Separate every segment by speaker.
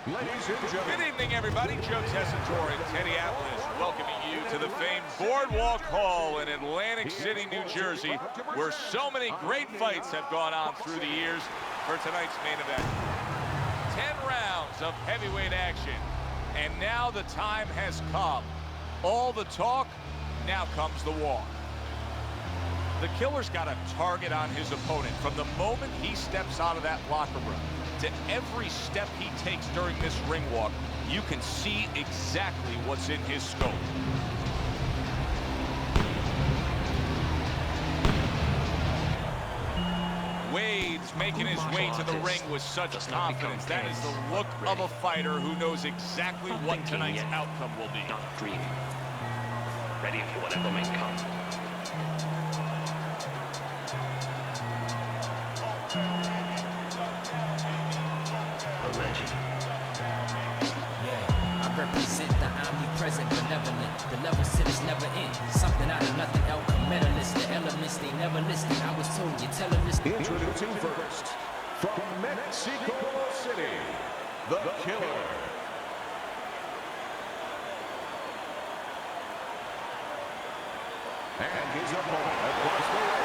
Speaker 1: Ladies and gentlemen.
Speaker 2: Good evening, everybody. Joe Tessitore and Teddy Atlas welcoming you to the famed Boardwalk Hall in Atlantic City, New Jersey, where so many great fights have gone on through the years for tonight's main event. 10 rounds of heavyweight action, and now the time has come. All the talk, now comes the walk. The Killer's got a target on his opponent from the moment he steps out of that locker room to every step he takes during this ring walk. You can see exactly what's in his scope. Wade's making his way to the ring with such confidence. That is the look of a fighter who knows exactly what tonight's outcome will be.
Speaker 3: Not dreaming. Ready for whatever may come.
Speaker 4: I represent the omnipresent, benevolent. The level sitters never end. Something out of nothing, outcome medalist. The elements they never listed. I was told you tell them this.
Speaker 1: Introducing first, from Mexico City, the Killer. And his opponent across the way,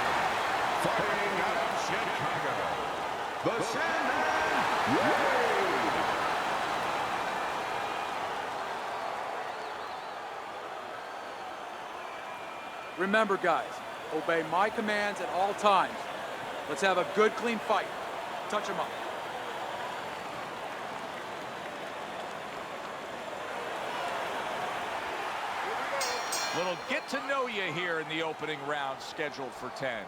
Speaker 1: fighting out of Chicago, the Sandman, Wade.
Speaker 5: Remember, guys, obey my commands at all times. Let's have a good, clean fight. Touch him up.
Speaker 2: Little get to know you here in the opening round, scheduled for 10.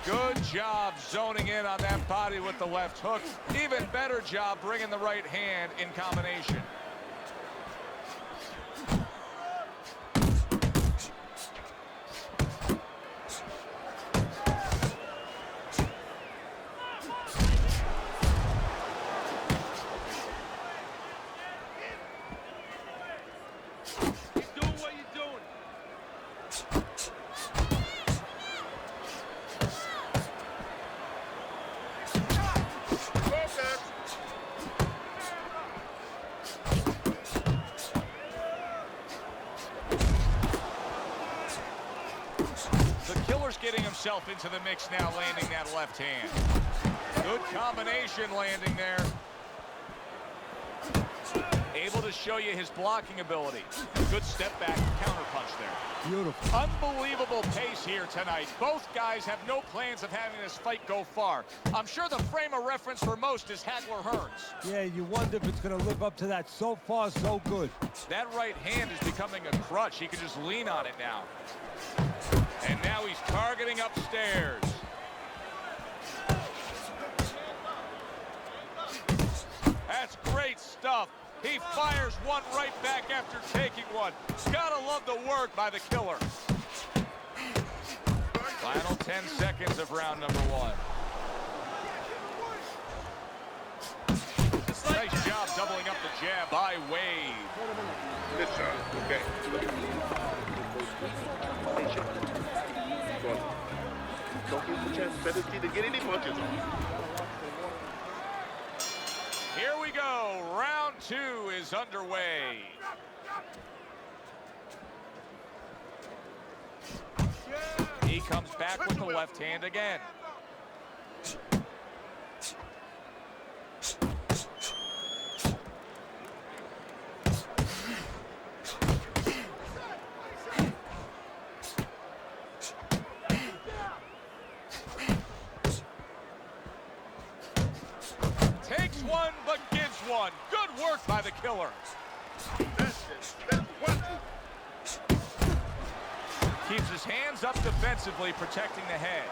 Speaker 2: Good job zoning in on that body with the left hook. Even better job bringing the right hand in combination.
Speaker 6: Keep doing what you're doing.
Speaker 2: The Killer's getting himself into the mix now, landing that left hand. Good combination landing there. Able to show you his blocking ability. Good step back, counter punch there.
Speaker 7: Beautiful.
Speaker 2: Unbelievable pace here tonight. Both guys have no plans of having this fight go far. I'm sure the frame of reference for most is Hagler Hearns.
Speaker 7: Yeah, you wonder if it's going to live up to that. So far, so good.
Speaker 2: That right hand is becoming a crutch. He can just lean on it now. And now he's targeting upstairs. That's great stuff. He fires one right back after taking one. Gotta love the work by the Killer. Final 10 seconds of round number 1. Nice job doubling up the jab by Wade.
Speaker 6: Good shot. Okay. Don't give him a chance. Better see to get any punches on.
Speaker 2: Here we go. Round 2 is underway. He comes back with the left hand again. Takes one, but gives one. Good work by the Killer.
Speaker 6: That's it. That's one.
Speaker 2: Keeps his hands up defensively, protecting the head.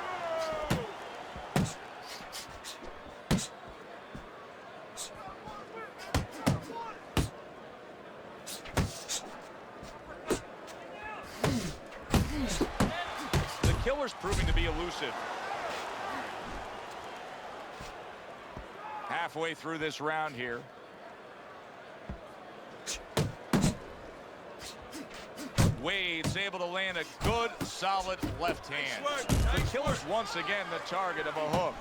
Speaker 2: Killer's proving to be elusive. Halfway through this round here. Wade's able to land a good, solid left hand. The Killer's once again the target of a hook.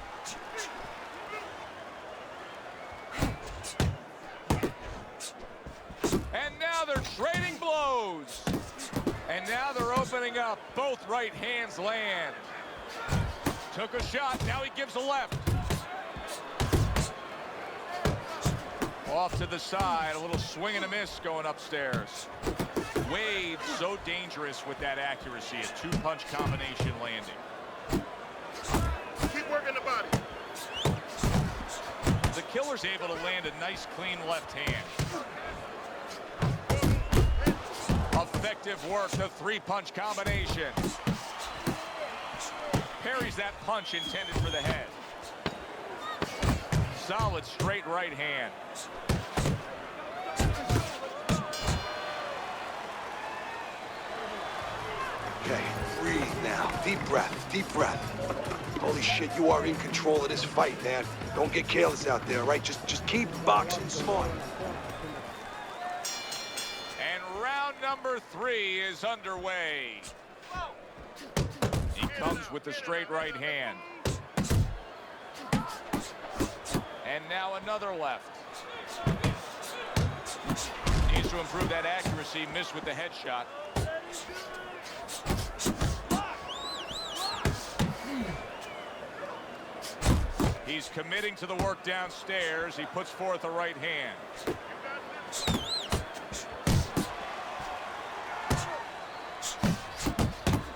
Speaker 2: And now they're trading blows. And now they're opening up. Both right hands land. Took a shot. Now he gives a left. Off to the side. A little swing and a miss going upstairs. Wade so dangerous with that accuracy. A two-punch combination landing.
Speaker 6: Keep working the body.
Speaker 2: The Killer's able to land a nice, clean left hand. Effective work, the three-punch combination. Parries that punch intended for the head. Solid straight right hand.
Speaker 8: Okay, breathe now. Deep breath, deep breath. Holy shit, you are in control of this fight, man. Don't get careless out there, all right? Just keep boxing smart.
Speaker 2: And round number 3 is underway. He comes with the straight right hand. And now another left. Needs to improve that accuracy. Missed with the headshot. He's committing to the work downstairs. He puts forth a right hand.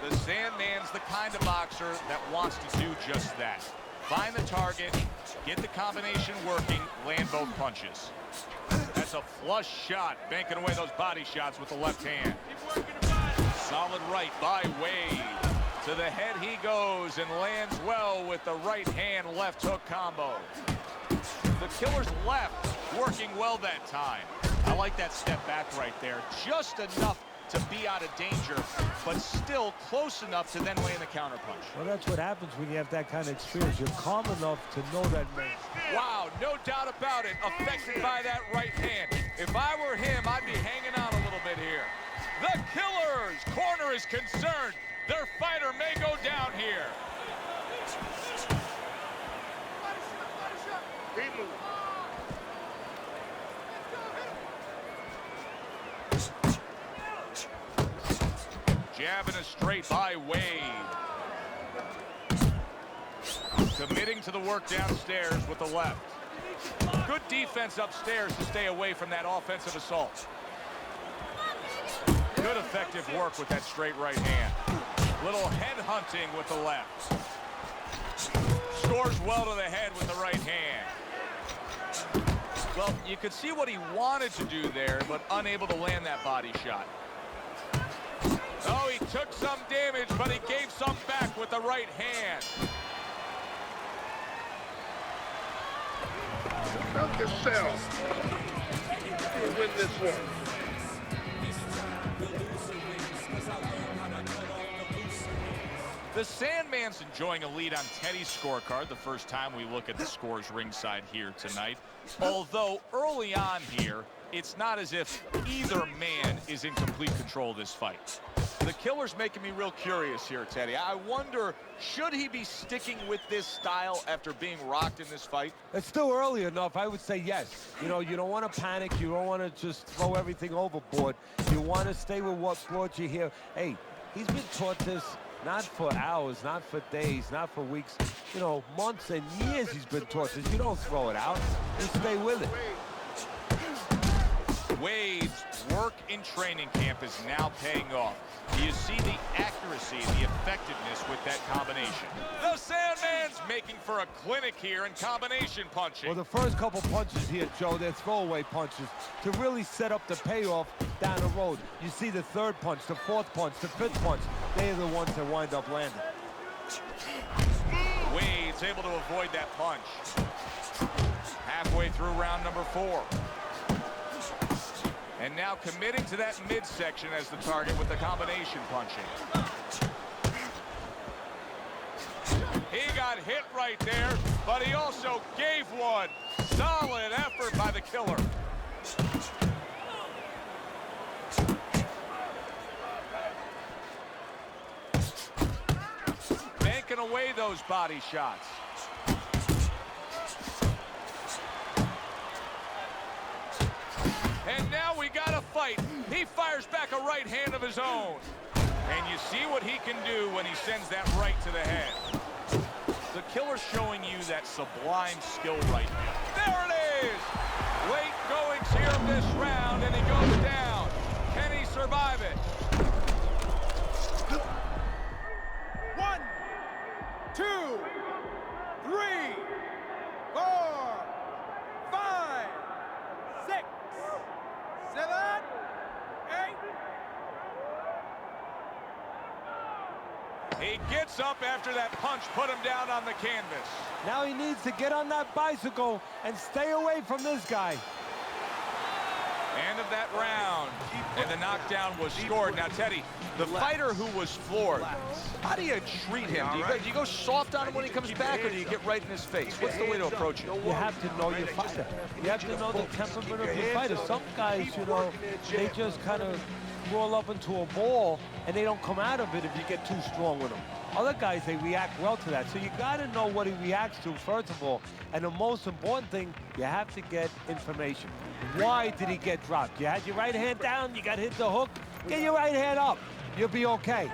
Speaker 2: The Sandman's the kind of boxer that wants to do just that. Find the target, get the combination working, land both punches. That's a flush shot, banking away those body shots with the left hand. Solid right by Wade. To the head he goes and lands well with the right hand left hook combo. The Killer's left working well that time. I like that step back right there. Just enough to be out of danger, but still close enough to then land the counterpunch.
Speaker 7: Well, that's what happens when you have that kind of experience. You're calm enough to know that man.
Speaker 2: Wow, no doubt about it. Affected by that right hand. If I were him, I'd be hanging on a little bit here. The Killer's corner is concerned. Their fighter may go down here.
Speaker 6: Keep moving.
Speaker 2: Jabbing a straight by Wade. Committing to the work downstairs with the left. Good defense upstairs to stay away from that offensive assault. Good effective work with that straight right hand. Little head hunting with the left. Scores well to the head with the right hand. Well, you could see what he wanted to do there, but unable to land that body shot. Oh, he took some damage, but he gave some back with the right hand.
Speaker 6: Knock yourself. You win this one.
Speaker 2: The Sandman's enjoying a lead on Teddy's scorecard the first time we look at the scores ringside here tonight. Although early on here, it's not as if either man is in complete control of this fight. The Killer's making me real curious here, Teddy. I wonder, should he be sticking with this style after being rocked in this fight?
Speaker 7: It's still early enough. I would say yes. You know, you don't want to panic. You don't want to just throw everything overboard. You want to stay with what brought you here. Hey, he's been taught this not for hours, not for days, not for weeks. You know, months and years he's been taught this. You don't throw it out. You stay with it.
Speaker 2: Wade's work in training camp is now paying off. You see the accuracy, the effectiveness with that combination. The Sandman's making for a clinic here in combination punching.
Speaker 7: Well, the first couple punches here, Joe, they're throwaway punches to really set up the payoff down the road. You see the third punch, the fourth punch, the fifth punch. They're the ones that wind up landing.
Speaker 2: Wade's able to avoid that punch. Halfway through round number 4. And now committing to that midsection as the target with the combination punching. He got hit right there, but he also gave one. Solid effort by the Killer. Banking away those body shots. And now we got a fight. He fires back a right hand of his own. And you see what he can do when he sends that right to the head. The Killer's showing you that sublime skill right now. There it is! Late goings here in this round, and he goes down. Can he survive it?
Speaker 5: 1, 2, 3, 4, 5, 6, 7, 8.
Speaker 2: He gets up after that punch put him down on the canvas.
Speaker 7: Now he needs to get on that bicycle and stay away from this guy.
Speaker 2: End of that round, and the knockdown was scored. Now, Teddy, the fighter who was floored, how do you treat him? Do you go soft on him when he comes back, or do you get right in his face? What's the way to approach it?
Speaker 7: You have to know your fighter. You have to know the temperament of your fighter. Some guys, you know, they just kind of roll up into a ball, and they don't come out of it if you get too strong with them. Other guys, they react well to that. So you got to know what he reacts to, first of all. And the most important thing, you have to get information. Why did he get dropped? You had your right hand down, you got hit the hook. Get your right hand up. You'll be okay.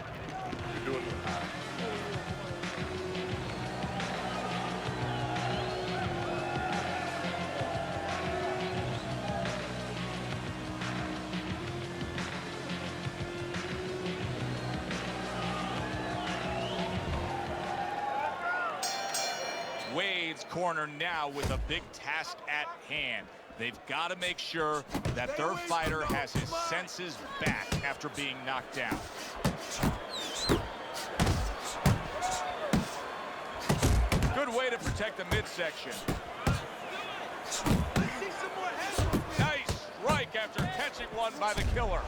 Speaker 2: Wade's corner now with a big task at hand. They've got to make sure that their fighter has his senses back after being knocked down. Good way to protect the midsection. Nice strike after catching one by the Killer.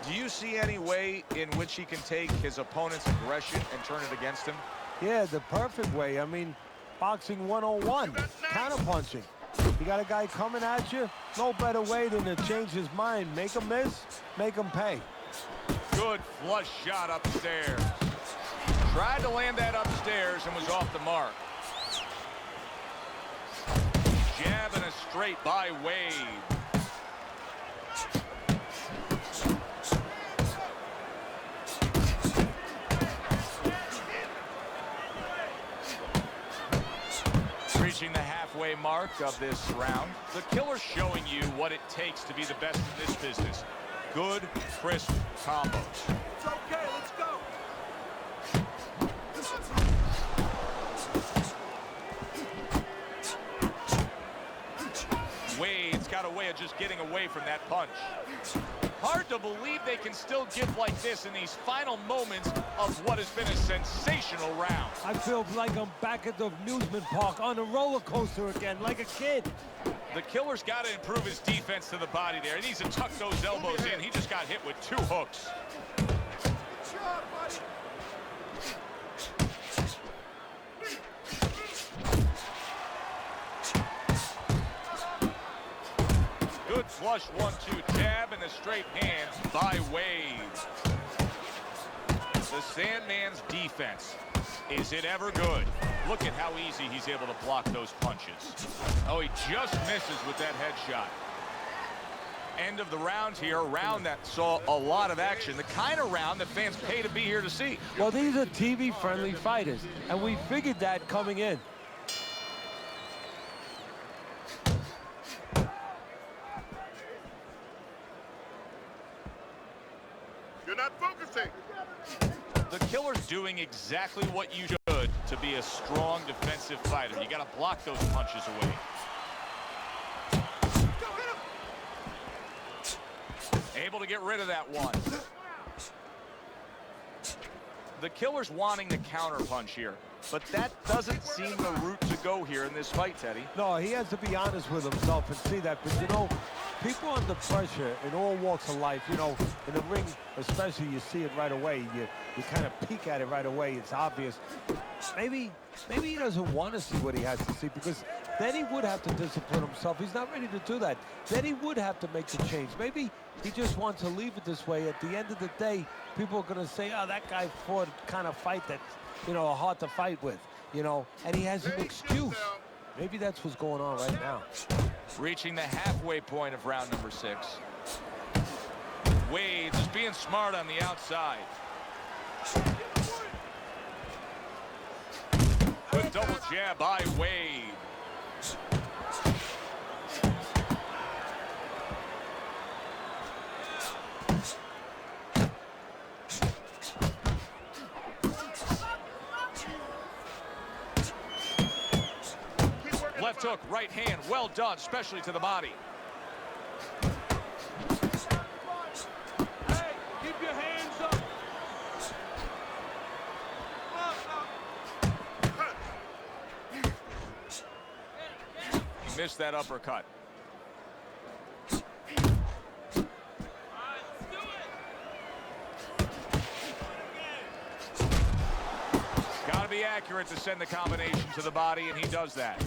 Speaker 2: Do you see any way in which he can take his opponent's aggression and turn it against him?
Speaker 7: Yeah, the perfect way. I mean, boxing 101, counterpunching. You got a guy coming at you, no better way than to change his mind. Make him miss, make him pay.
Speaker 2: Good flush shot upstairs. Tried to land that upstairs and was off the mark. Jab and a straight by Wade. Reaching the halfway mark of this round. The Killer's showing you what it takes to be the best in this business. Good, crisp combos.
Speaker 5: It's okay, let's go.
Speaker 2: Wade's got a way of just getting away from that punch. Hard to believe they can still give like this in these final moments of what has been a sensational round.
Speaker 7: I feel like I'm back at the amusement park on a roller coaster again, like a kid.
Speaker 2: The Killer's got to improve his defense to the body there. He needs to tuck those elbows in. He just got hit with 2 hooks. Good flush 1-2 jab and a straight hand by Wade. The Sandman's defense. Is it ever good? Look at how easy he's able to block those punches. Oh, he just misses with that headshot. End of the round here, a round that saw a lot of action. The kind of round that fans pay to be here to see.
Speaker 7: Well, these are TV-friendly fighters, and we figured that coming in.
Speaker 6: You're not focusing.
Speaker 2: The Killer's doing exactly what you should to be a strong defensive fighter. You got to block those punches away. Able to get rid of that one. The Killer's wanting the counter punch here, but that doesn't seem the route to go here in this fight, Teddy.
Speaker 7: No, he has to be honest with himself and see that. But, you know, people under pressure in all walks of life, you know, in the ring especially, you see it right away. You kind of peek at it right away. It's obvious. Maybe he doesn't want to see what he has to see, because then he would have to discipline himself. He's not ready to do that. Then he would have to make the change. Maybe he just wants to leave it this way. At the end of the day, people are going to say, oh, that guy fought kind of fight that's, you know, hard to fight with, you know, and he has an excuse. Maybe that's what's going on right now.
Speaker 2: Reaching the halfway point of round number 6. Wade just being smart on the outside. Good double jab by Wade. Left hook, right hand, well done, especially to the body.
Speaker 1: Hey, keep your hands up.
Speaker 2: He missed that uppercut. Got to be accurate to send the combination to the body, and he does that.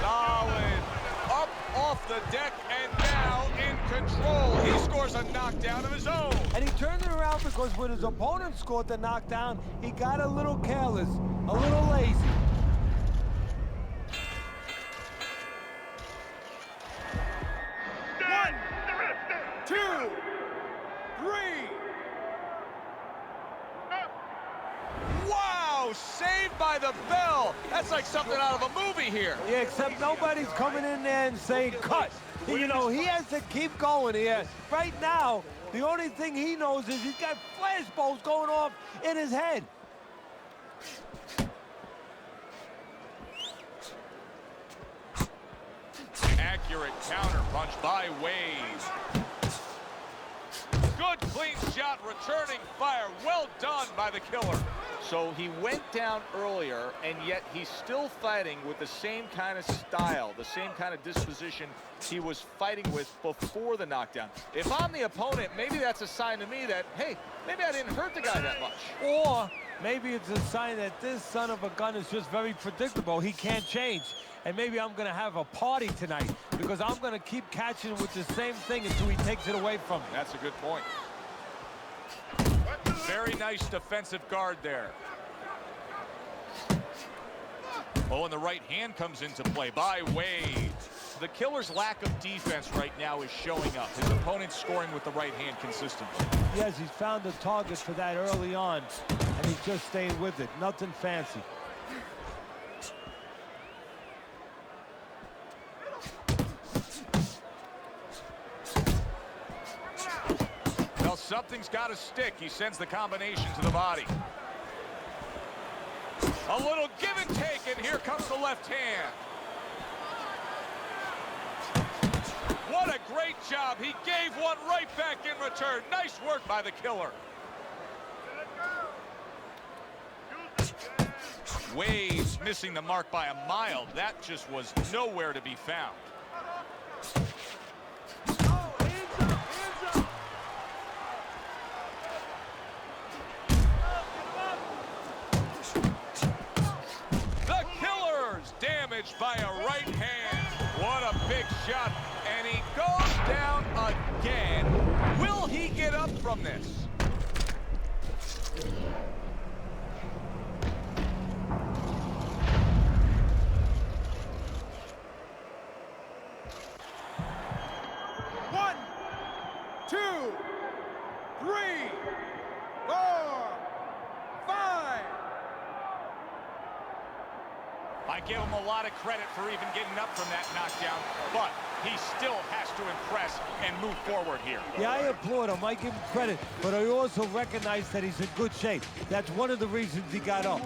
Speaker 2: Solid. Up off the deck and now in control. He scores a knockdown of his own.
Speaker 7: And he turned it around because when his opponent scored the knockdown, he got a little careless, a little lazy.
Speaker 1: One, two, three.
Speaker 2: Wow, saved by the bell. That's like something out of a movie here.
Speaker 7: Yeah, except nobody's coming in there and saying cut. You know, he has to keep going here. Right now, the only thing he knows is he's got flashballs going off in his head.
Speaker 2: Accurate counter punch by Wade. Good clean shot, returning fire. Well done by the killer. So he went down earlier, and yet he's still fighting with the same kind of style, the same kind of disposition he was fighting with before the knockdown. If I'm the opponent, maybe that's a sign to me that, hey, maybe I didn't hurt the guy that much.
Speaker 7: Or maybe it's a sign that this son of a gun is just very predictable. He can't change. And maybe I'm going to have a party tonight because I'm going to keep catching with the same thing until he takes it away from me.
Speaker 2: That's a good point. Very nice defensive guard there. Oh, and the right hand comes into play by Wade. The killer's lack of defense right now is showing up. His opponent's scoring with the right hand consistently.
Speaker 7: Yes, he's found a target for that early on, and he's just staying with it. Nothing fancy.
Speaker 2: Well, something's got to stick. He sends the combination to the body. A little give and take, and here comes the left hand. What a great job. He gave one right back in return. Nice work by the killer. Wade's missing the mark by a mile. That just was nowhere to be found. The killer's damaged by a right hand. What a big shot. And he goes down again. Will he get up from this?
Speaker 1: One, two, three, four, five.
Speaker 2: I give him a lot of credit for even getting up from that knockdown, but he still has to impress and move forward here.
Speaker 7: Yeah, I applaud him. I give him credit, but I also recognize that he's in good shape. That's one of the reasons he got up.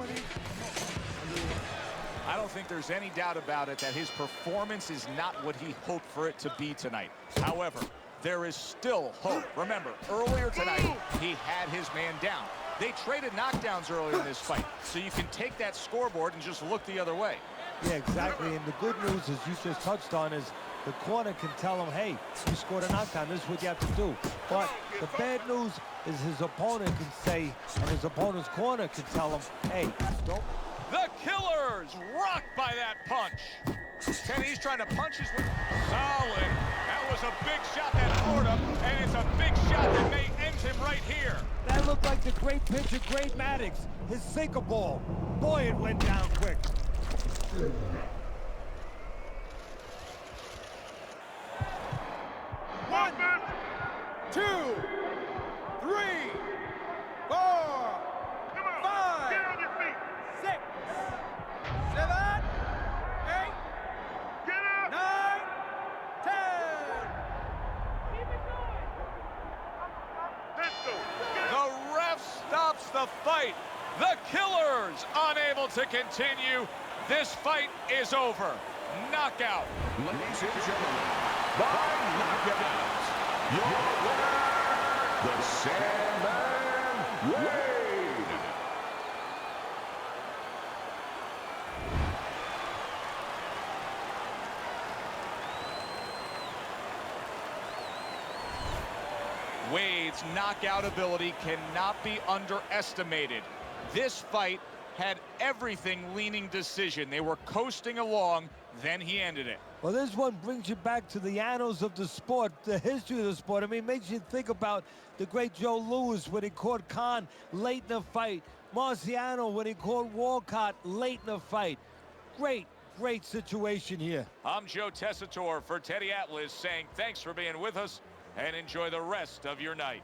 Speaker 2: I don't think there's any doubt about it that his performance is not what he hoped for it to be tonight. However, there is still hope. Remember, earlier tonight, he had his man down. They traded knockdowns earlier in this fight, so you can take that scoreboard and just look the other way.
Speaker 7: Yeah, exactly. And the good news, as you just touched on, is the corner can tell him, hey, you scored a knockdown. This is what you have to do. But the bad news is his opponent can say, and his opponent's corner can tell him, hey, don't.
Speaker 2: The Killers rocked by that punch. Teddy, he's trying to punch his way. Solid. That was a big shot that floored him, and it's a big shot that may end him right here.
Speaker 7: That looked like the great pitcher, Great Maddox, his sinker ball. Boy, it went down quick.
Speaker 5: 1, 2, 3, 4, 5,
Speaker 6: Get on your feet.
Speaker 5: 6, 7, 8,
Speaker 6: Get up.
Speaker 5: 9, 10.
Speaker 6: Let's go.
Speaker 2: The ref stops the fight. The Killers unable to continue. This fight is over. Knockout.
Speaker 1: Ladies and gentlemen, by knockout, your winner, the Sandman Wade.
Speaker 2: Wade's knockout ability cannot be underestimated. This fight had everything leaning decision. They were coasting along, then he ended it.
Speaker 7: Well, this one brings you back to the annals of the sport, the history of the sport. I mean, it makes you think about the great Joe Louis when he caught Khan late in the fight. Marciano when he caught Walcott late in the fight. Great situation here.
Speaker 2: I'm Joe Tessitore for Teddy Atlas saying thanks for being with us and enjoy the rest of your night.